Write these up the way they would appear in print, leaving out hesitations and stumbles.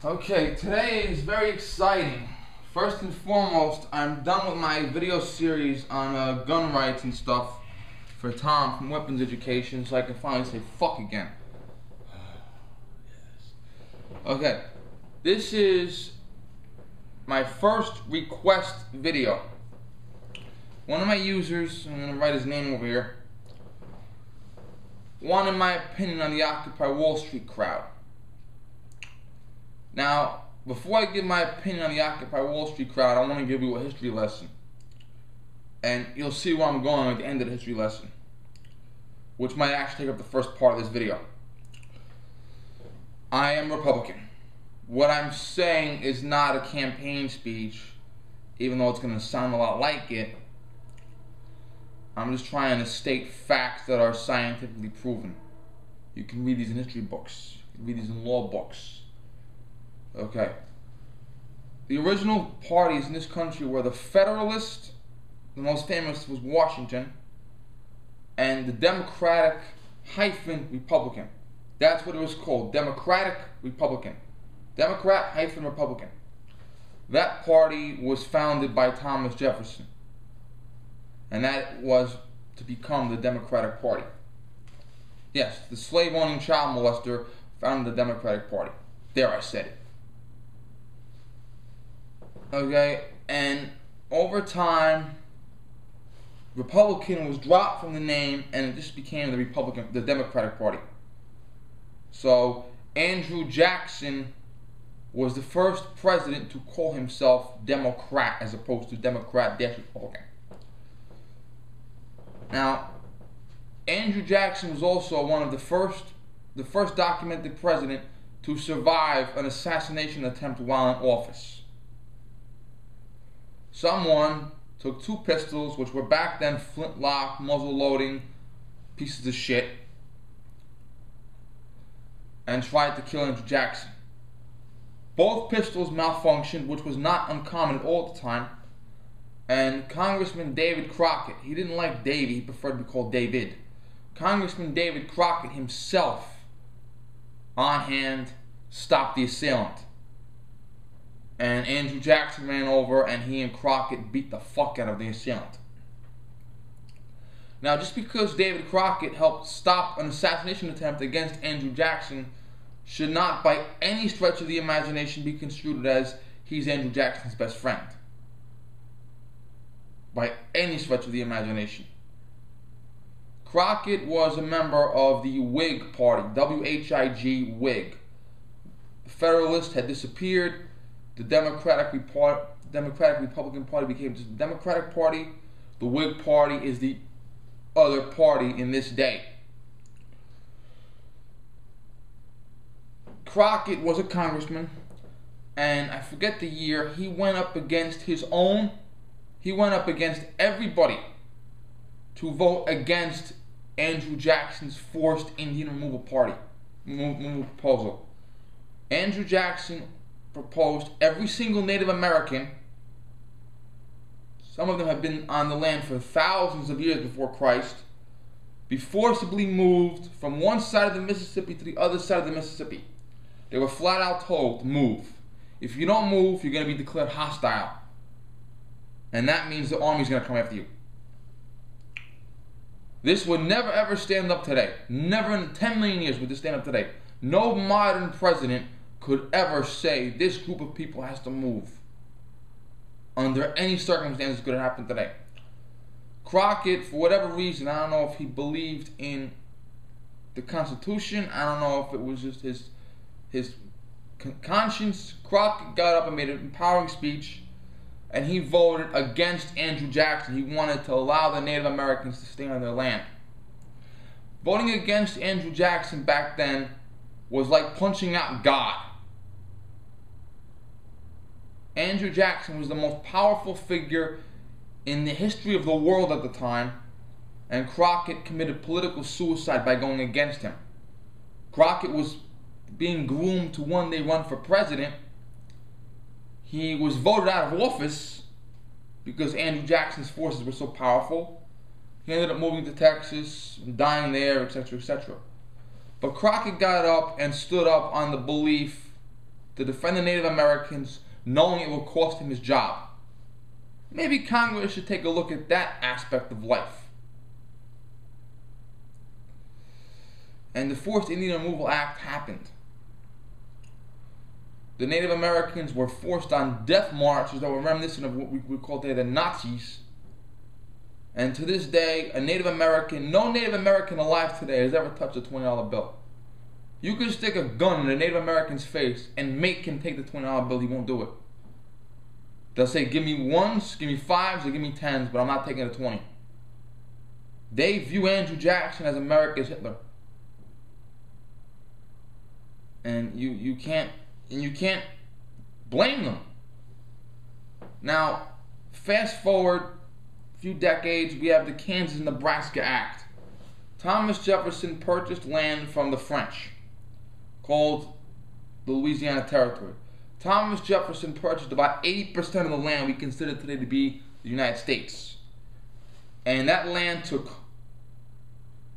Okay, today is very exciting. First and foremost, I'm done with my video series on gun rights and stuff for Tom from Weapons Education, so I can finally say fuck again. Okay, this is my first request video. One of my users, I'm going to write his name over here, wanted my opinion on the Occupy Wall Street crowd. Now, before I give my opinion on the Occupy Wall Street crowd, I want to give you a history lesson. And you'll see where I'm going at the end of the history lesson, which might actually take up the first part of this video. I am Republican. What I'm saying is not a campaign speech, even though it's going to sound a lot like it. I'm just trying to state facts that are scientifically proven. You can read these in history books. You can read these in law books. Okay. The original parties in this country were the Federalist, the most famous was Washington, and the Democratic-Republican. That's what it was called, Democratic-Republican. Democrat-Republican. That party was founded by Thomas Jefferson. And that was to become the Democratic Party. Yes, the slave-owning child molester founded the Democratic Party. There, I said it. Okay, and over time, Republican was dropped from the name, and it just became the Democratic Party. So Andrew Jackson was the first president to call himself Democrat as opposed to Democrat-Republican. Now, Andrew Jackson was also one of the first documented president to survive an assassination attempt while in office. Someone took two pistols, which were back then flintlock, muzzle loading pieces of shit, and tried to kill Andrew Jackson. Both pistols malfunctioned, which was not uncommon at all at the time, and Congressman David Crockett, he didn't like Davey, he preferred to be called David. Congressman David Crockett himself, on hand, stopped the assailant. And Andrew Jackson ran over, and he and Crockett beat the fuck out of the assailant. Now, just because David Crockett helped stop an assassination attempt against Andrew Jackson should not by any stretch of the imagination be construed as he's Andrew Jackson's best friend. By any stretch of the imagination. Crockett was a member of the Whig Party, W-H-I-G, Whig. The Federalist had disappeared. The Democratic-Republican Party became just the Democratic Party. The Whig Party is the other party in this day. Crockett was a congressman, and I forget the year, he went up against everybody to vote against Andrew Jackson's forced Indian removal proposal. Andrew Jackson proposed every single Native American, some of them have been on the land for thousands of years before Christ, be forcibly moved from one side of the Mississippi to the other side of the Mississippi. They were flat out told to move. If you don't move, you're going to be declared hostile. And that means the army's going to come after you. This would never ever stand up today. Never in 10 million years would this stand up today. No modern president could ever say this group of people has to move. Under any circumstances could it happen today. Crockett, for whatever reason, I don't know if he believed in the Constitution, I don't know if it was just his conscience. Crockett got up and made an empowering speech, and he voted against Andrew Jackson. He wanted to allow the Native Americans to stay on their land. Voting against Andrew Jackson back then was like punching out God. Andrew Jackson was the most powerful figure in the history of the world at the time, and Crockett committed political suicide by going against him. Crockett was being groomed to one day run for president. He was voted out of office because Andrew Jackson's forces were so powerful. He ended up moving to Texas, dying there, etc., etc. But Crockett got up and stood up on the belief to defend the Native Americans, knowing it will cost him his job. Maybe Congress should take a look at that aspect of life. And the Forced Indian Removal Act happened. The Native Americans were forced on death marches that were reminiscent of what we call today the Nazis. And to this day, no Native American alive today has ever touched a $20 bill. You can stick a gun in a Native American's face and make him take the $20 bill, he won't do it. They'll say, give me ones, give me fives, or give me tens, but I'm not taking a 20. They view Andrew Jackson as America's Hitler. And you can't blame them. Now, fast forward a few decades, we have the Kansas-Nebraska Act. Thomas Jefferson purchased land from the French, called the Louisiana Territory. Thomas Jefferson purchased about 80% of the land we consider today to be the United States. And that land took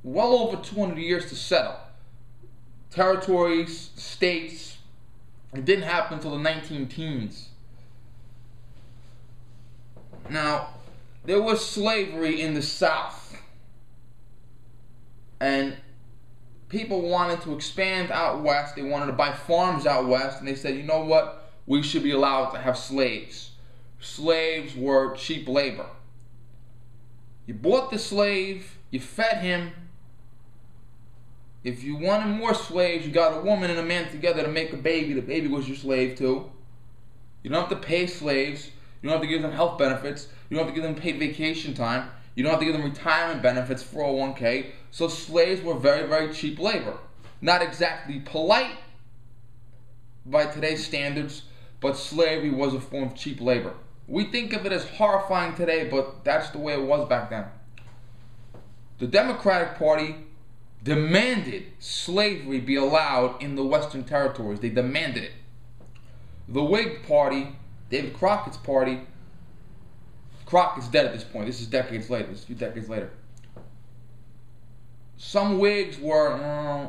well over 200 years to settle. Territories, states, it didn't happen until the 19-teens. Now, there was slavery in the South. And people wanted to expand out west. They wanted to buy farms out west. And they said, you know what? We should be allowed to have slaves. Slaves were cheap labor. You bought the slave. You fed him. If you wanted more slaves, you got a woman and a man together to make a baby. The baby was your slave too. You don't have to pay slaves. You don't have to give them health benefits. You don't have to give them paid vacation time. You don't have to give them retirement benefits, 401k. So slaves were very, very cheap labor. Not exactly polite by today's standards, but slavery was a form of cheap labor. We think of it as horrifying today, but that's the way it was back then. The Democratic Party demanded slavery be allowed in the Western territories. They demanded it. The Whig Party, David Crockett's party, Crockett's dead at this point. This is decades later. This is a few decades later. Some Whigs were,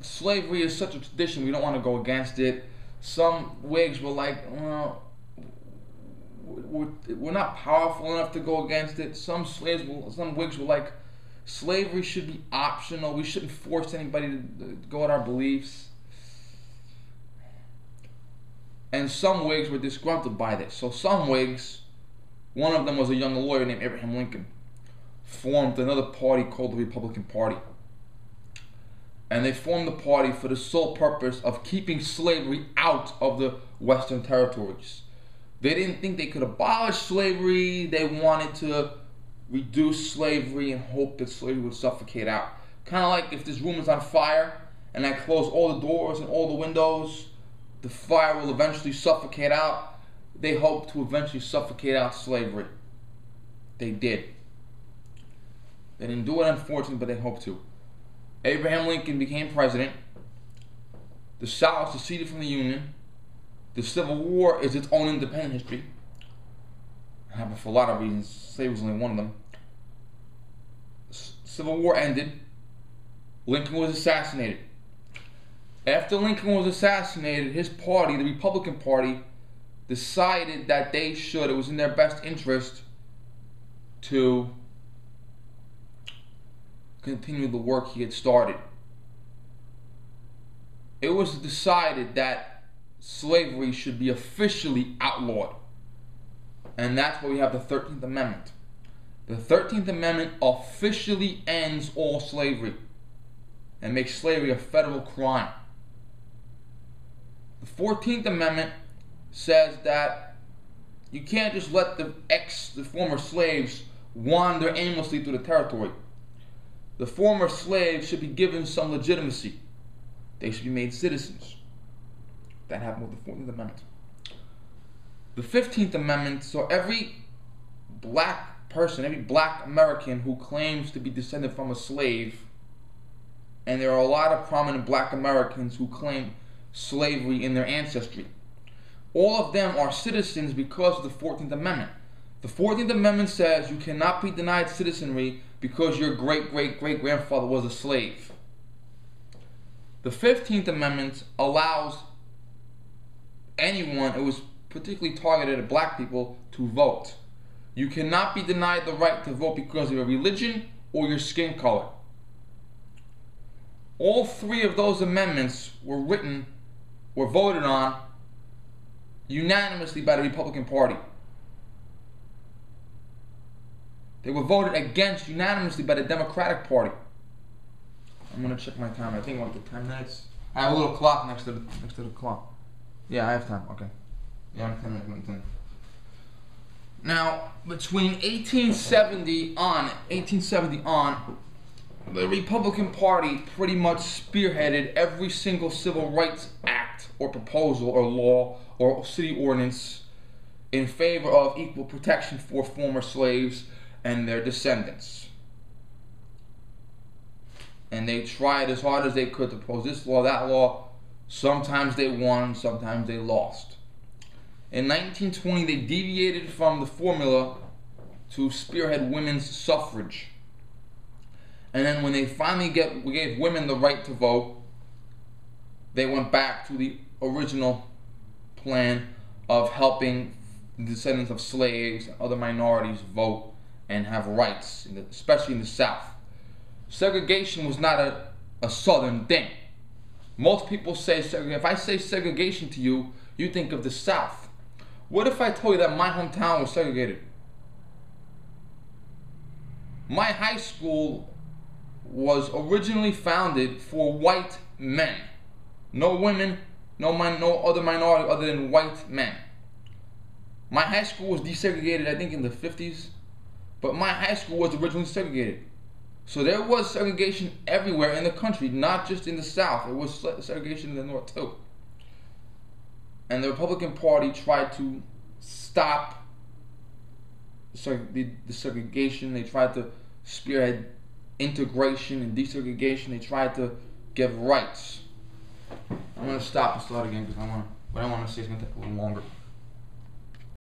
slavery is such a tradition, we don't want to go against it. Some Whigs were like, we're not powerful enough to go against it. Some Whigs were like, slavery should be optional. We shouldn't force anybody to go at our beliefs. And some Whigs were disgruntled by this. So some Whigs, one of them was a young lawyer named Abraham Lincoln, formed another party called the Republican Party. And they formed the party for the sole purpose of keeping slavery out of the Western territories. They didn't think they could abolish slavery. They wanted to reduce slavery and hope that slavery would suffocate out. Kind of like if this room is on fire and I close all the doors and all the windows, the fire will eventually suffocate out. They hoped to eventually suffocate out slavery. They did. They didn't do it, unfortunately, but they hoped to. Abraham Lincoln became president. The South seceded from the Union. The Civil War is its own independent history. It happened for a lot of reasons. Slavery was only one of them. Civil War ended. Lincoln was assassinated. After Lincoln was assassinated, his party, the Republican Party, decided that they should, it was in their best interest to continue the work he had started. It was decided that slavery should be officially outlawed. And that's why we have the 13th Amendment. The 13th Amendment officially ends all slavery and makes slavery a federal crime. The 14th Amendment says that you can't just let the former slaves wander aimlessly through the territory. The former slaves should be given some legitimacy. They should be made citizens. That happened with the 14th Amendment. The 15th Amendment, so every black person, every black American who claims to be descended from a slave, and there are a lot of prominent black Americans who claim slavery in their ancestry, all of them are citizens because of the 14th Amendment. The 14th Amendment says you cannot be denied citizenry because your great-great-great-grandfather was a slave. The 15th Amendment allows anyone, it was particularly targeted at black people, to vote. You cannot be denied the right to vote because of your religion or your skin color. All three of those amendments were voted on unanimously by the Republican Party. They were voted against unanimously by the Democratic Party. I'm gonna check my time. I think I went to 10 minutes. I have a little clock next to the clock. Yeah, I have time. Okay. Yeah, I'm 10 minutes. 10. Now, between 1870 on, the Republican Party pretty much spearheaded every single civil rights act or proposal or law or city ordinance in favor of equal protection for former slaves and their descendants. And they tried as hard as they could to propose this law, that law. Sometimes they won, sometimes they lost. In 1920, they deviated from the formula to spearhead women's suffrage. And then when they finally gave women the right to vote, they went back to the original plan of helping the descendants of slaves and other minorities vote and have rights, especially in the South. Segregation was not a Southern thing. Most people say, if I say segregation to you, you think of the South. What if I told you that my hometown was segregated? My high school was originally founded for white men. No women, no other minority other than white men. My high school was desegregated, I think, in the 50s. But my high school was originally segregated. So there was segregation everywhere in the country, not just in the South. There was segregation in the North too. And the Republican Party tried to stop the segregation. They tried to spearhead integration and desegregation. They tried to give rights. I'm going to stop and start again because what I want to say is going to take a little longer.